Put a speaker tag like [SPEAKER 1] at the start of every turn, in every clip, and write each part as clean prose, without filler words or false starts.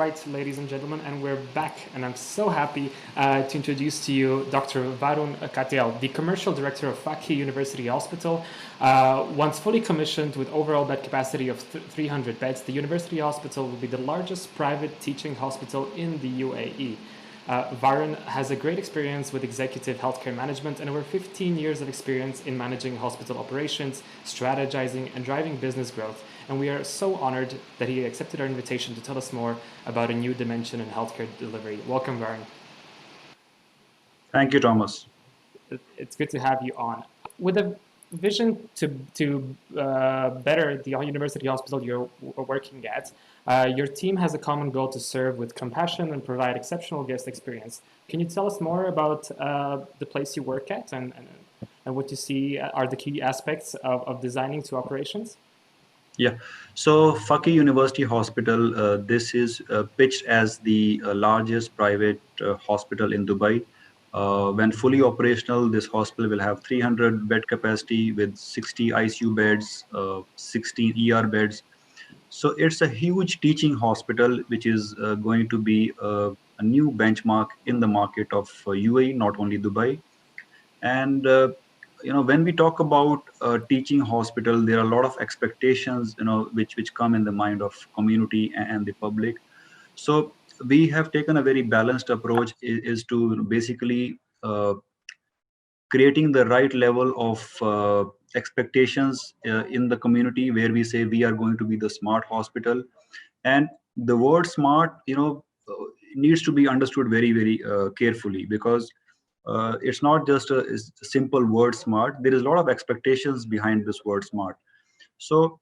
[SPEAKER 1] right, ladies and gentlemen, and we're back, and I'm so happy to introduce to you Dr. Varun Katyal, the commercial director of Fakeeh University Hospital. Once fully commissioned with overall bed capacity of 300 beds, the University Hospital will be the largest private teaching hospital in the UAE. Varun has a great experience with executive healthcare management and over 15 years of experience in managing hospital operations, strategizing, and driving business growth. And we are so honored that he accepted our invitation to tell us more about a new dimension in healthcare delivery. Welcome, Varun.
[SPEAKER 2] Thank you, Thomas.
[SPEAKER 1] It's good to have you on. With a vision to better the university hospital you're working at, your team has a common goal to serve with compassion and provide exceptional guest experience. Can you tell us more about the place you work at and what you see are the key aspects of designing to operations?
[SPEAKER 2] Yeah, so Fakeeh University Hospital, this is pitched as the largest private hospital in Dubai. When fully operational, this hospital will have 300 bed capacity with 60 ICU beds, 16 ER beds. So it's a huge teaching hospital, which is going to be a new benchmark in the market of UAE, not only Dubai. And when we talk about teaching hospital, there are a lot of expectations, which come in the mind of community and the public. So we have taken a very balanced approach, is to basically creating the right level of expectations in the community, where we say we are going to be the smart hospital. And the word smart, needs to be understood very, very carefully, because it's not just a simple word smart. There is a lot of expectations behind this word smart. So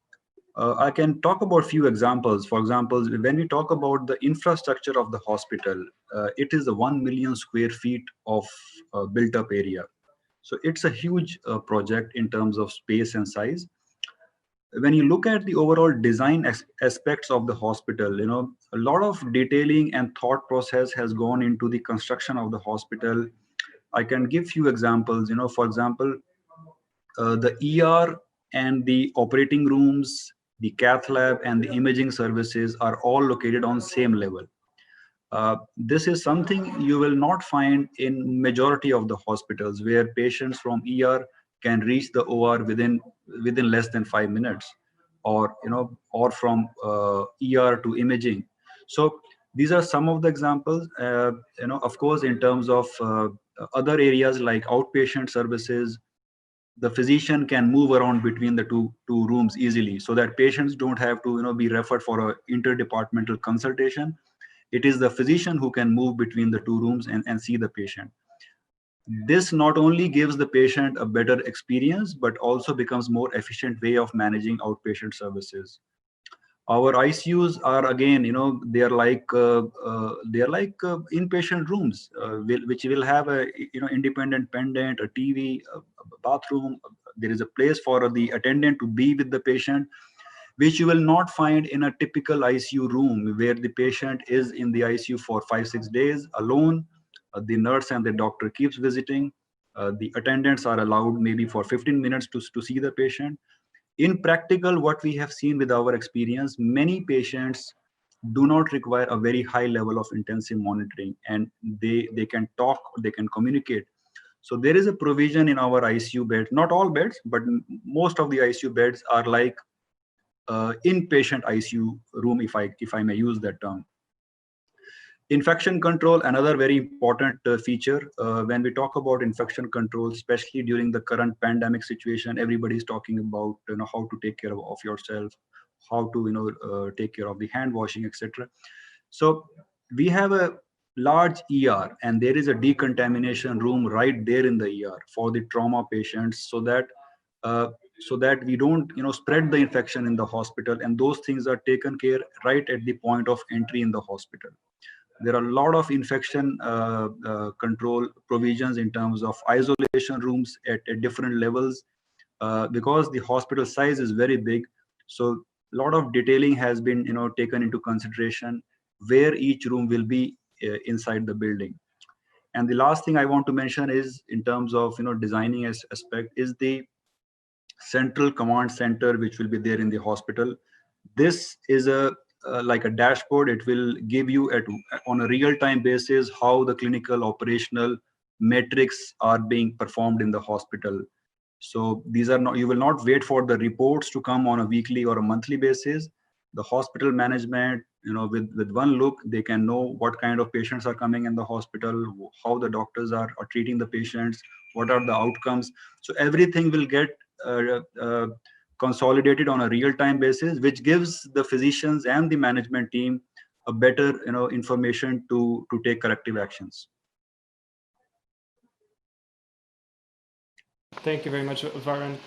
[SPEAKER 2] I can talk about few examples. For example, when we talk about the infrastructure of the hospital, it is a 1 million square feet of built up area. So it's a huge project in terms of space and size. When you look at the overall design aspects of the hospital, a lot of detailing and thought process has gone into the construction of the hospital. I can give few examples. For example, the ER and the operating rooms, the cath lab and the imaging services are all located on same level. This is something you will not find in majority of the hospitals, where patients from ER can reach the OR within less than 5 minutes, or from ER to imaging. So these are some of the examples. Of course, in terms of other areas like outpatient services, the physician can move around between the two rooms easily, so that patients don't have to be referred for a interdepartmental consultation. It is the physician who can move between the two rooms and see the patient. This not only gives the patient a better experience, but also becomes more efficient way of managing outpatient services. Our ICUs are, again, they are like inpatient rooms, which will have a independent pendant, a TV, a bathroom. There is a place for the attendant to be with the patient, which you will not find in a typical ICU room, where the patient is in the ICU for 5-6 days alone. The nurse and the doctor keeps visiting. The attendants are allowed maybe for 15 minutes to see the patient. In practical, what we have seen with our experience, many patients do not require a very high level of intensive monitoring, and they can talk, they can communicate. So there is a provision in our ICU beds, not all beds, but most of the ICU beds are like inpatient ICU room, if I may use that term. Infection control, another very important feature. When we talk about infection control, especially during the current pandemic situation, everybody is talking about how to take care of yourself, how to take care of the hand washing, etc. So we have a large ER, and there is a decontamination room right there in the ER for the trauma patients, so that we don't spread the infection in the hospital, and those things are taken care right at the point of entry in the hospital. There are a lot of infection control provisions in terms of isolation rooms at different levels, because the hospital size is very big. So a lot of detailing has been taken into consideration, where each room will be inside the building. And the last thing I want to mention is, in terms of designing aspect, is the central command center, which will be there in the hospital. This is a like a dashboard. It will give you on a real-time basis how the clinical operational metrics are being performed in the hospital. So these are not, you will not wait for the reports to come on a weekly or a monthly basis. The hospital management, with one look, they can know what kind of patients are coming in the hospital, how the doctors are treating the patients, what are the outcomes. So everything will get consolidated on a real-time basis, which gives the physicians and the management team a better, information to take corrective actions.
[SPEAKER 1] Thank you very much, Varun.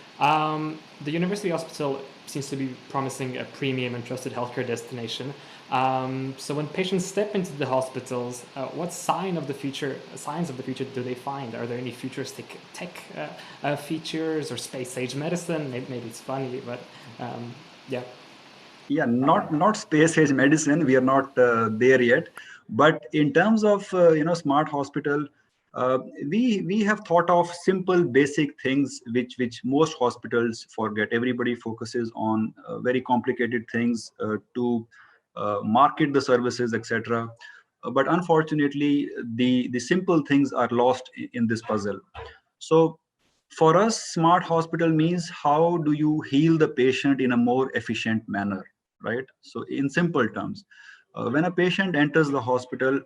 [SPEAKER 1] The University Hospital seems to be promising a premium and trusted healthcare destination. So when patients step into the hospitals, what signs of the future do they find? Are there any futuristic tech features or space-age medicine? Maybe it's funny, but yeah.
[SPEAKER 2] Yeah, not space-age medicine. We are not there yet. But in terms of smart hospital, we have thought of simple basic things which most hospitals forget. Everybody focuses on very complicated things to market the services, etc. But unfortunately, the simple things are lost in this puzzle. So for us, smart hospital means how do you heal the patient in a more efficient manner, right? So in simple terms, when a patient enters the hospital,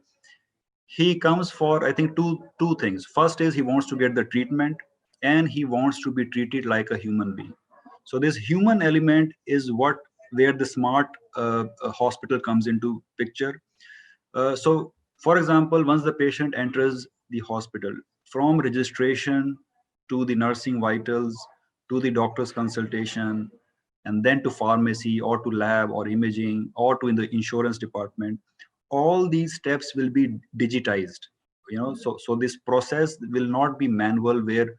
[SPEAKER 2] he comes for, I think, two things. First is he wants to get the treatment, and he wants to be treated like a human being. So this human element is where the smart hospital comes into picture. So for example, once the patient enters the hospital, from registration to the nursing vitals to the doctor's consultation, and then to pharmacy or to lab or imaging or to in the insurance department, all these steps will be digitized. So this process will not be manual, where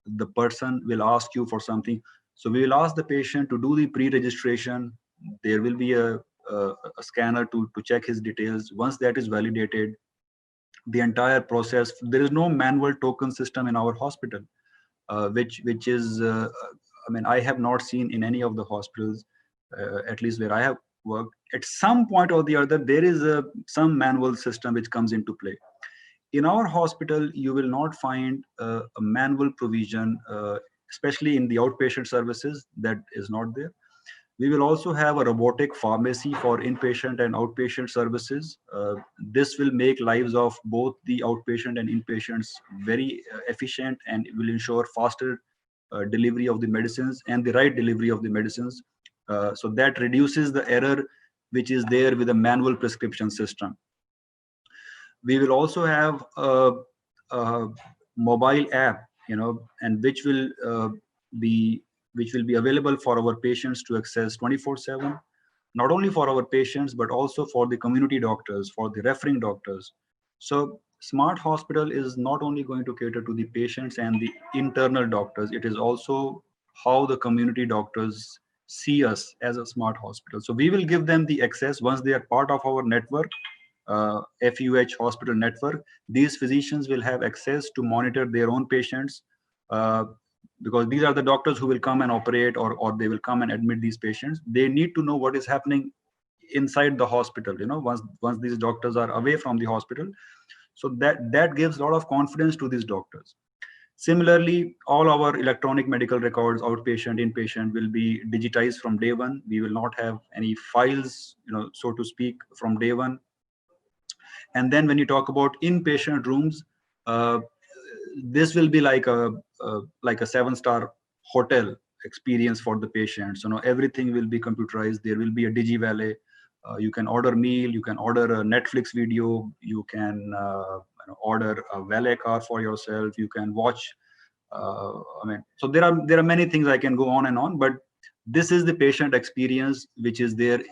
[SPEAKER 2] the person will ask you for something. So we will ask the patient to do the pre-registration. There will be a scanner to check his details. Once that is validated, the entire process, there is no manual token system in our hospital, which is I mean, I have not seen in any of the hospitals, at least where I have worked. At some point or the other, there is some manual system which comes into play. In our hospital, you will not find a manual provision, especially in the outpatient services. That is not there. We will also have a robotic pharmacy for inpatient and outpatient services. This will make lives of both the outpatient and inpatients very efficient, and will ensure faster delivery of the medicines and the right delivery of the medicines. So that reduces the error which is there with a manual prescription system. We will also have a mobile app, and be which will be available for our patients to access 24/7, not only for our patients but also for the community doctors, for the referring doctors. So smart hospital is not only going to cater to the patients and the internal doctors, it is also how the community doctors see us as a smart hospital. So we will give them the access once they are part of our network, FUH hospital network. These physicians will have access to monitor their own patients, because these are the doctors who will come and operate, or they will come and admit these patients. They need to know what is happening inside the hospital, once these doctors are away from the hospital. So that gives a lot of confidence to these doctors. Similarly, all our electronic medical records, outpatient, inpatient, will be digitized from day one. We will not have any files, so to speak, from day one. And then when you talk about inpatient rooms, this will be like a 7-star hotel experience for the patients. Everything will be computerized. There will be a digi valet. You can order meal, you can order a Netflix video, you can order a valet car for yourself, you can watch. So there are many things I can go on and on, but this is the patient experience which is there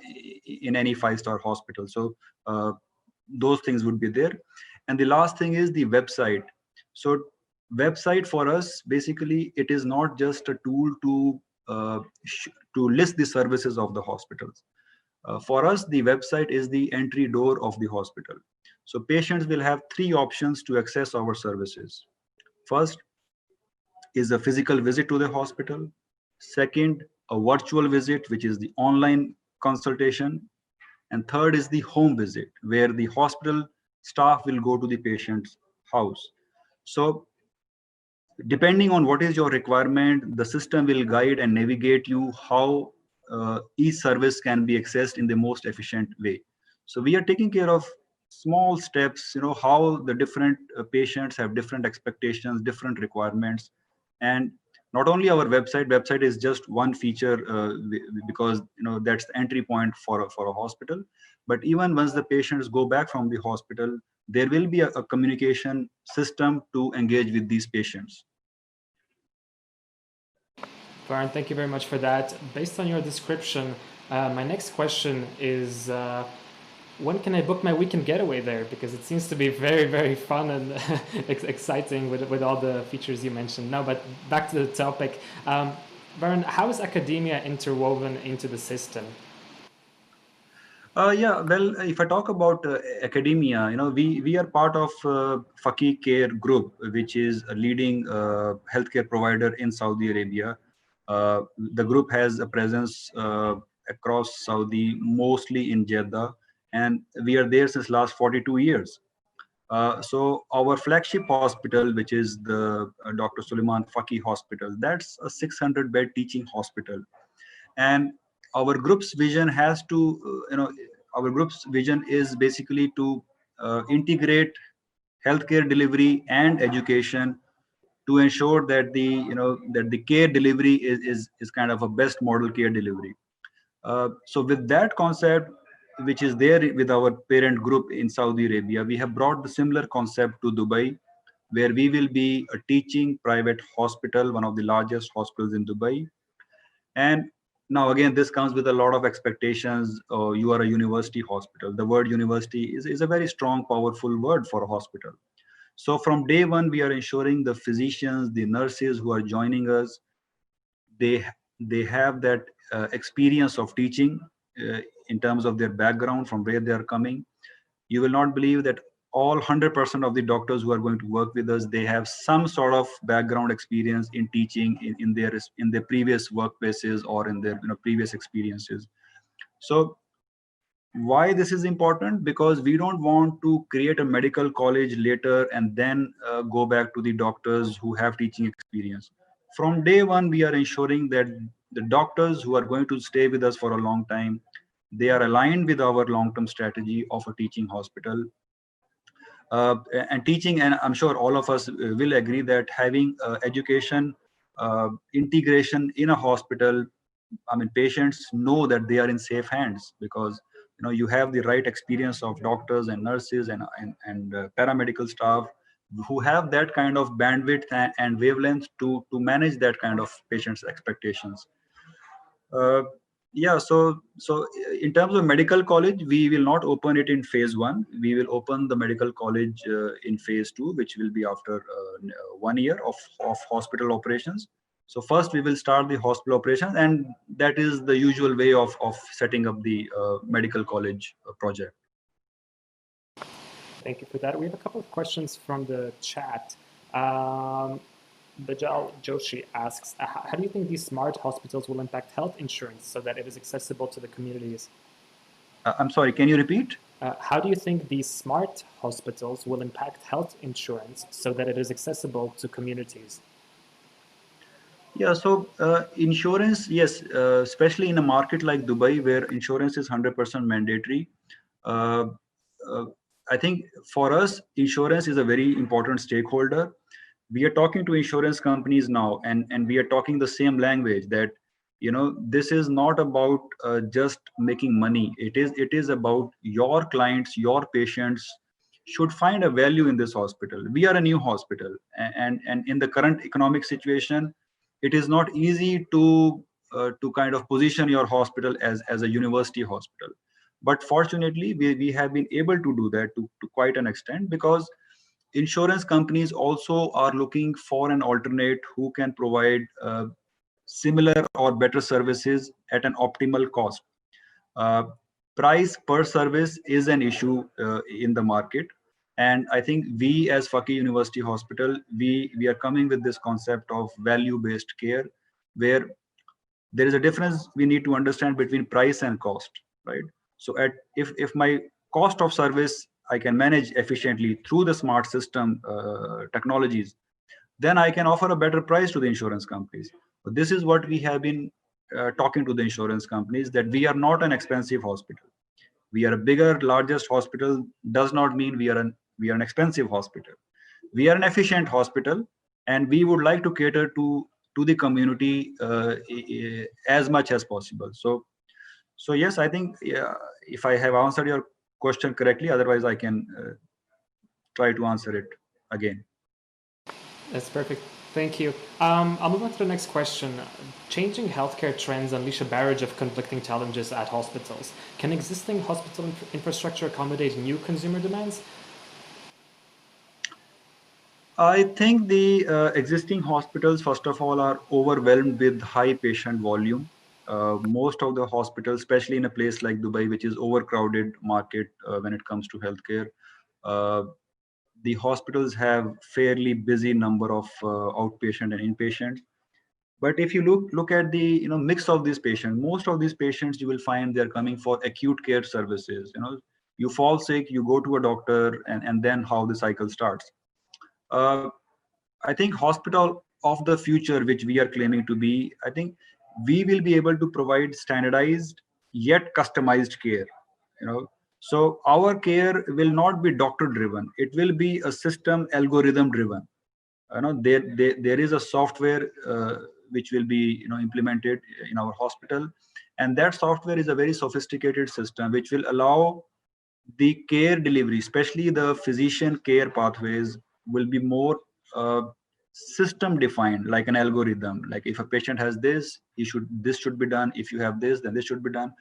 [SPEAKER 2] in any 5-star hospital. So those things would be there. And the last thing is the website. So website for us, basically, it is not just a tool to list the services of the hospitals. For us, the website is the entry door of the hospital. So patients will have 3 options to access our services. First is a physical visit to the hospital. Second, a virtual visit, which is the online consultation. And third is the home visit, where the hospital staff will go to the patient's house. So depending on what is your requirement, the system will guide and navigate you how each service can be accessed in the most efficient way. So we are taking care of small steps, how the different patients have different expectations, different requirements. And not only our website is just one feature, because that's the entry point for a hospital. But even once the patients go back from the hospital, there will be a communication system to engage with these patients.
[SPEAKER 1] Varun, thank you very much for that. Based on your description, my next question is when can I book my weekend getaway there? Because it seems to be very, very fun and exciting with all the features you mentioned. Now, but back to the topic. Varun, how is academia interwoven into the system?
[SPEAKER 2] Yeah, well, if I talk about academia, we are part of Fakeeh Care Group, which is a leading healthcare provider in Saudi Arabia. The group has a presence across Saudi, mostly in Jeddah, and we are there since last 42 years. So our flagship hospital, which is the Dr. Suleiman Fakeeh Hospital, that's a 600-bed teaching hospital. And our group's vision has to our group's vision is basically to integrate healthcare delivery and education to ensure that the care delivery is kind of a best model care delivery. So with that concept, which is there with our parent group in Saudi Arabia, we have brought the similar concept to Dubai, where we will be a teaching private hospital, one of the largest hospitals in Dubai. And now again, this comes with a lot of expectations. You are a university hospital. The word university is a very strong, powerful word for a hospital. So from day one, we are ensuring the physicians, the nurses who are joining us, they they have that experience of teaching, in terms of their background, from where they are coming. You will not believe that all 100% of the doctors who are going to work with us, they have some sort of background experience in teaching in their previous workplaces or in their previous experiences. So why this is important? Because we don't want to create a medical college later and then go back to the doctors who have teaching experience. From day one, we are ensuring that the doctors who are going to stay with us for a long time, they are aligned with our long-term strategy of a teaching hospital. And teaching, and I'm sure all of us will agree that having education integration in a hospital, I mean, patients know that they are in safe hands, because you have the right experience of doctors and nurses and paramedical staff who have that kind of bandwidth and wavelength to manage that kind of patients' expectations. Uh, yeah, so in terms of medical college, we will not open it in phase one. We will open the medical college in phase two, which will be after 1 year of hospital operations. So first we will start the hospital operations, and that is the usual way of setting up the medical college project.
[SPEAKER 1] Thank you for that. We have a couple of questions from the chat. Bajal Joshi asks, how do you think these smart hospitals will impact health insurance so that it is accessible to the communities?
[SPEAKER 2] I'm sorry, can you repeat?
[SPEAKER 1] How do you think these smart hospitals will impact health insurance so that it is accessible to communities?
[SPEAKER 2] Yeah, so insurance, yes, especially in a market like Dubai where insurance is 100% mandatory. Uh, uh, I think for us, insurance is a very important stakeholder. We are talking to insurance companies now, and we are talking the same language, that this is not about just making money. It is about your clients, your patients should find a value in this hospital. We are a new hospital, and in the current economic situation, it is not easy to kind of position your hospital as a university hospital. But fortunately, we have been able to do that to quite an extent, because insurance companies also are looking for an alternate who can provide similar or better services at an optimal cost. Uh, Price per service is an issue in the market, and I think we as Fakeeh University Hospital, we are coming with this concept of value-based care, where there is a difference we need to understand between price and cost, right? So if my cost of service I can manage efficiently through the smart system technologies, then I can offer a better price to the insurance companies. But this is what we have been talking to the insurance companies, that we are not an expensive hospital. We are a bigger, largest hospital does not mean we are an expensive hospital. We are an efficient hospital, and we would like to cater to the community as much as possible. So yes, I think, yeah, if I have answered your question correctly, otherwise I can try to answer it again.
[SPEAKER 1] That's perfect. Thank you. I'll move on to the next question. Changing healthcare trends unleash a barrage of conflicting challenges at hospitals. Can existing hospital infrastructure accommodate new consumer demands?
[SPEAKER 2] I think the existing hospitals, first of all, are overwhelmed with high patient volume. Most of the hospitals, especially in a place like Dubai, which is overcrowded market when it comes to healthcare, uh, the hospitals have fairly busy number of outpatient and inpatient. But if you look at the mix of these patients, most of these patients you will find they're coming for acute care services. You fall sick, you go to a doctor, and then how the cycle starts. Uh, I think hospital of the future, which we are claiming to be, I think we will be able to provide standardized yet customized care. So our care will not be doctor driven. It will be a system algorithm driven. There is a software which will be implemented in our hospital, and that software is a very sophisticated system which will allow the care delivery, especially the physician care pathways, will be more uh, system defined, like an algorithm. Like if a patient has this should be done. If you have this, then this should be done.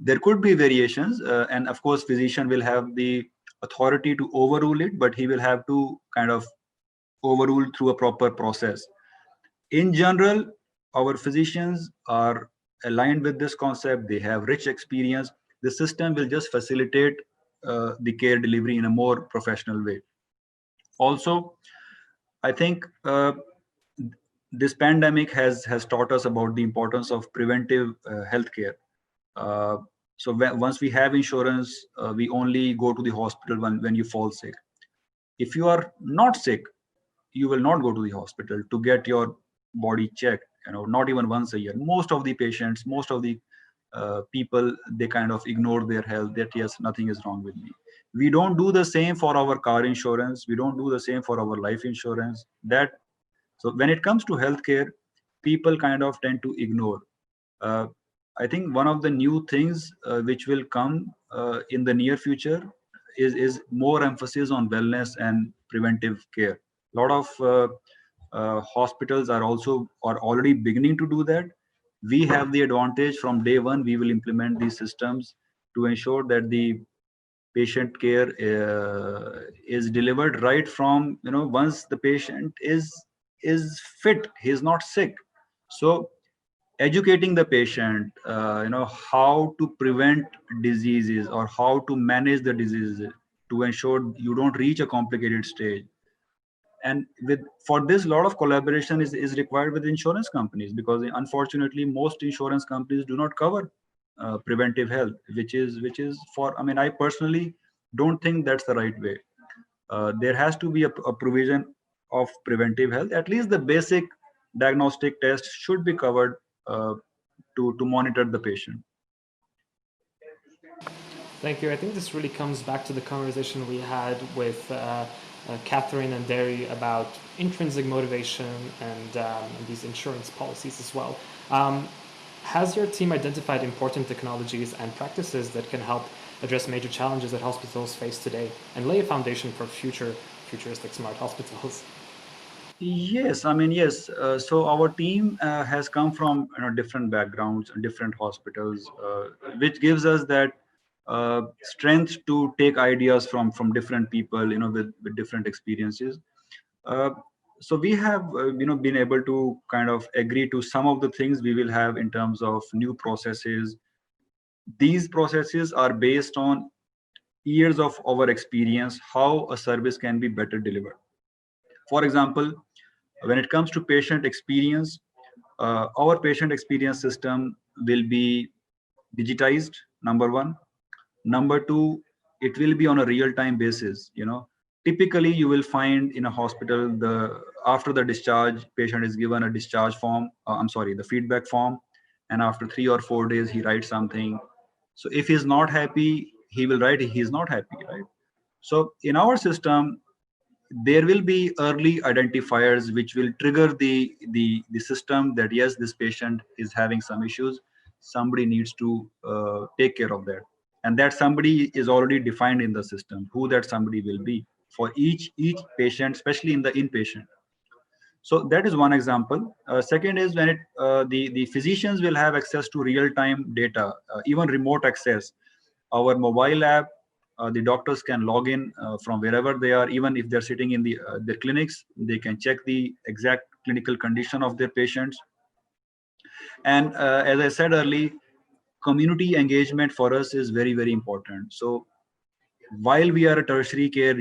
[SPEAKER 2] There could be variations, and of course physician will have the authority to overrule it, but he will have to kind of overrule through a proper process. In general, our physicians are aligned with this concept. They have rich experience. The system will just facilitate the care delivery in a more professional way. Also, I think this pandemic has taught us about the importance of preventive healthcare. Uh, once we have insurance, we only go to the hospital when you fall sick. If you are not sick, you will not go to the hospital to get your body checked, not even once a year. Most of the patients, most of the people, they kind of ignore their health, that yes, nothing is wrong with me. We don't do the same for our car insurance, we don't do the same for our life insurance. That So when it comes to healthcare, people kind of tend to ignore. uh, I think one of the new things which will come in the near future is more emphasis on wellness and preventive care. A lot of hospitals are already beginning to do that. We have the advantage. From day one we will implement these systems to ensure that the patient care is delivered right from once the patient is fit, he's not sick. So educating the patient, how to prevent diseases or how to manage the diseases to ensure you don't reach a complicated stage. And for this, a lot of collaboration is required with insurance companies, because unfortunately most insurance companies do not cover preventive health, which is for, I mean, I personally don't think that's the right way. There has to be a provision of preventive health. At least the basic diagnostic tests should be covered uh, to monitor the patient.
[SPEAKER 1] Thank you. I think this really comes back to the conversation we had with Catherine and Derry about intrinsic motivation and these insurance policies as well. Has your team identified important technologies and practices that can help address major challenges that hospitals face today and lay a foundation for future futuristic smart hospitals?
[SPEAKER 2] Yes, I mean, yes. So our team has come from different backgrounds, different hospitals, which gives us that strength to take ideas from different people, with different experiences. Uh, so we have been able to kind of agree to some of the things we will have in terms of new processes. These processes are based on years of our experience, how a service can be better delivered. For example, when it comes to patient experience, our patient experience system will be digitized, number one. Number two, it will be on a real time basis. Typically you will find in a hospital, the after the discharge, patient is given a discharge form, I'm sorry, the feedback form, and after 3 or 4 days he writes something. So if he's not happy, he will write he's not happy, right? So in our system, there will be early identifiers which will trigger the system that yes, this patient is having some issues, somebody needs to take care of that, and that somebody is already defined in the system, who that somebody will be for each patient, especially in the inpatient. So that is one example. Second is when the physicians will have access to real time data, even remote access. Our mobile app, the doctors can log in from wherever they are, even if they're sitting in their clinics, they can check the exact clinical condition of their patients. And as I said earlier, community engagement for us is very, very important. So while we are a tertiary care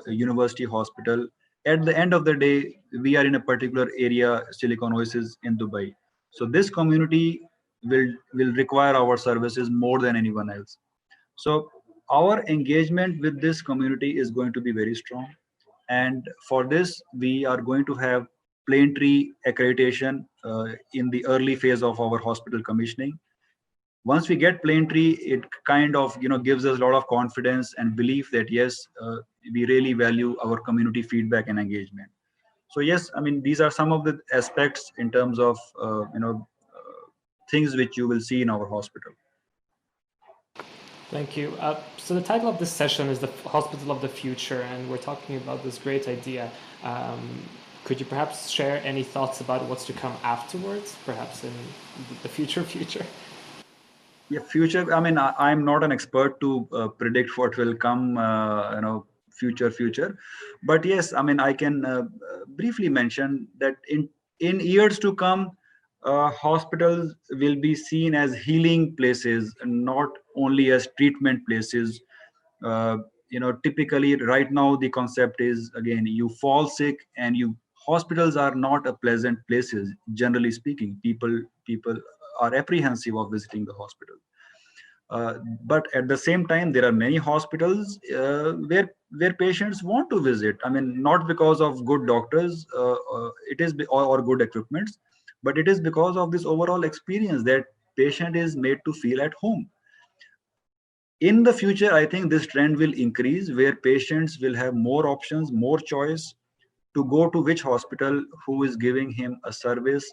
[SPEAKER 2] university hospital, at the end of the day, we are in a particular area, Silicon Oasis in Dubai. So this community will require our services more than anyone else. So our engagement with this community is going to be very strong. And for this, we are going to have plain tree accreditation in the early phase of our hospital commissioning. Once we get plain tree, it kind of gives us a lot of confidence and belief that yes, we really value our community feedback and engagement. So yes, I mean, these are some of the aspects in terms of things which you will see in our hospital.
[SPEAKER 1] Thank you. So the title of this session is the Hospital of the Future, and we're talking about this great idea. Could you perhaps share any thoughts about what's to come afterwards, perhaps in the future?
[SPEAKER 2] Yeah, future. I mean, I'm not an expert to predict what will come. Future. But yes, I mean, I can briefly mention that in years to come, hospitals will be seen as healing places, and not only as treatment places. Typically right now the concept is, again, you fall sick and you hospitals are not a pleasant places. Generally speaking, people are apprehensive of visiting the hospital. But at the same time, there are many hospitals where patients want to visit. I mean, not because of good doctors, or good equipments, but it is because of this overall experience that patient is made to feel at home. In the future, I think this trend will increase, where patients will have more options, more choice to go to which hospital who is giving him a service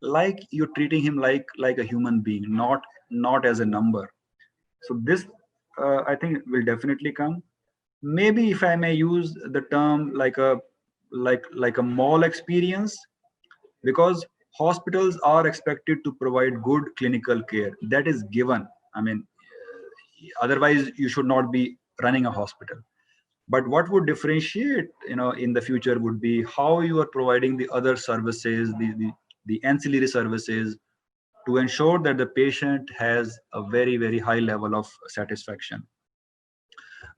[SPEAKER 2] like you're treating him like a human being, not as a number. So this, I think, will definitely come. Maybe if I may use the term, like a mall experience, because hospitals are expected to provide good clinical care. That is given. I mean, otherwise you should not be running a hospital. But what would differentiate, in the future, would be how you are providing the other services, the ancillary services, to ensure that the patient has a very, very high level of satisfaction.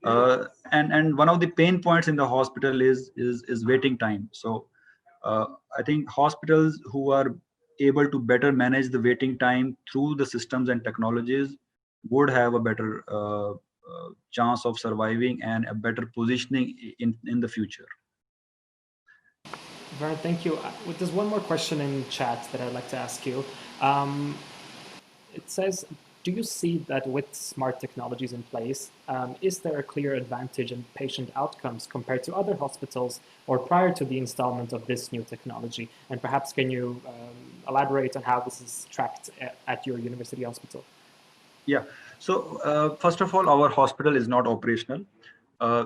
[SPEAKER 2] And one of the pain points in the hospital is waiting time. So I think hospitals who are able to better manage the waiting time through the systems and technologies would have a better chance of surviving and a better positioning in the future.
[SPEAKER 1] Varun, thank you. There's one more question in chat that I'd like to ask you. It says, do you see that with smart technologies in place, is there a clear advantage in patient outcomes compared to other hospitals or prior to the installment of this new technology? And perhaps can you elaborate on how this is tracked at your university hospital?
[SPEAKER 2] Yeah. So first of all, our hospital is not operational.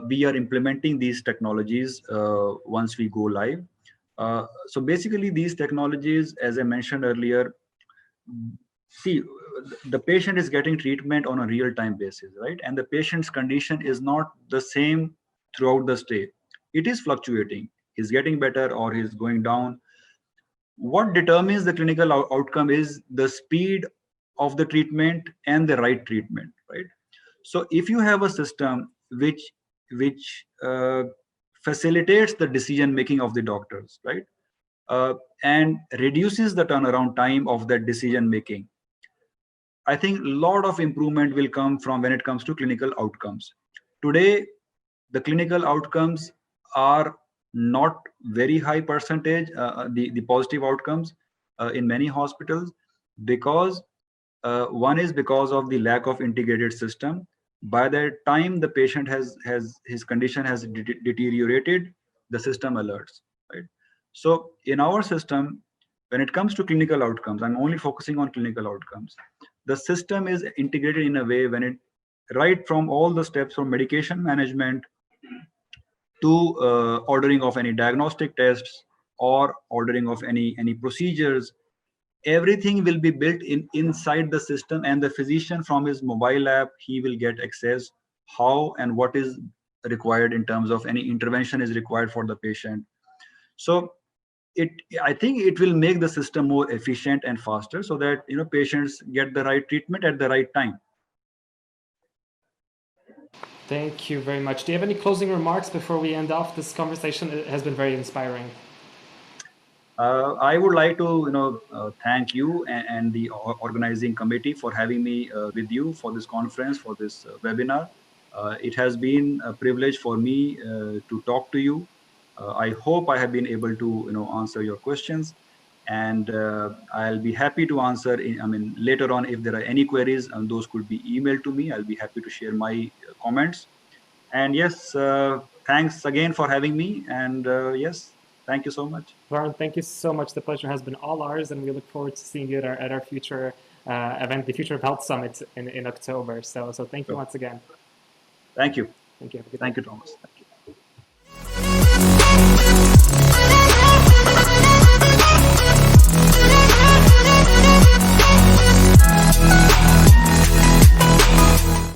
[SPEAKER 2] We are implementing these technologies once we go live. So basically, these technologies, as I mentioned earlier, see, the patient is getting treatment on a real-time basis, right? And the patient's condition is not the same throughout the stay. It is fluctuating. He's getting better or he's going down. What determines the clinical outcome is the speed of the treatment and the right treatment, right? So if you have a system which facilitates the decision making of the doctors, right, and reduces the turnaround time of that decision making, I think a lot of improvement will come from when it comes to clinical outcomes. Today, the clinical outcomes are not very high percentage, the positive outcomes in many hospitals, because one is because of the lack of integrated system. By the time the patient has his condition has deteriorated, the system alerts, right? So in our system, when it comes to clinical outcomes, I'm only focusing on clinical outcomes. The system is integrated in a way when it, right from all the steps from medication management to ordering of any diagnostic tests or ordering of any procedures, everything will be built in inside the system, and the physician from his mobile app, he will get access how and what is required in terms of any intervention is required for the patient. So it, I think it will make the system more efficient and faster, so that patients get the right treatment at the right time.
[SPEAKER 1] Thank you very much. Do you have any closing remarks before we end off this conversation? It has been very inspiring.
[SPEAKER 2] I would like to thank you and the organizing committee for having me with you for this conference, for this webinar. It has been a privilege for me to talk to you. I hope I have been able to answer your questions, and I'll be happy to answer later on if there are any queries, and those could be emailed to me. I'll be happy to share my comments. And yes, thanks again for having me, and yes, thank you so much.
[SPEAKER 1] Varun, thank you so much. The pleasure has been all ours, and we look forward to seeing you at our future event, the Future of Health Summit in October. So thank you once again.
[SPEAKER 2] Thank you.
[SPEAKER 1] Thank you. Have a good
[SPEAKER 2] Thank
[SPEAKER 1] day.
[SPEAKER 2] you, Thomas.